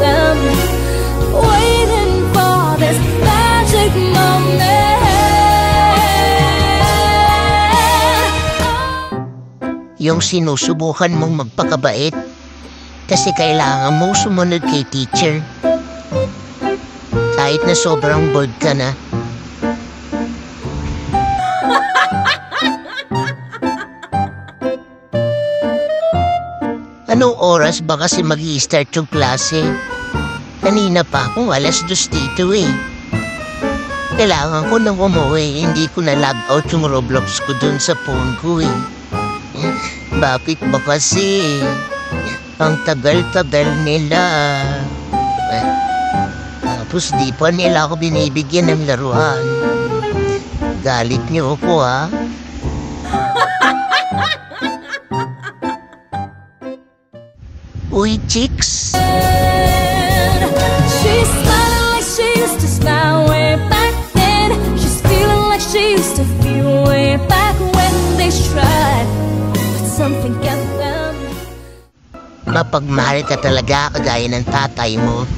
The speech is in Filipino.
them, waiting for this magic moment. Yung sinusubukan mong magpakabait kasi kailangan mo sumunod kay teacher. Kahit na sobrang bored ka na. Anong oras ba kasi mag-i-start yung klase? Kanina pa akong 2:00 dito eh. Kailangan ko nang umuwi, hindi ko na-log out yung Roblox ko dun sa phone ko eh. Bakit ba kasi? Ang tagal-tagal nila. Tapos di pa nila ako binibigyan ng laruan. Galit niyo ako ha? Uy, chicks! She's smiling like she used to smile way back then. She's feeling like she used to feel way back when they tried, but something got them. Mapagmahal ka talaga kagaya ng tatay mo.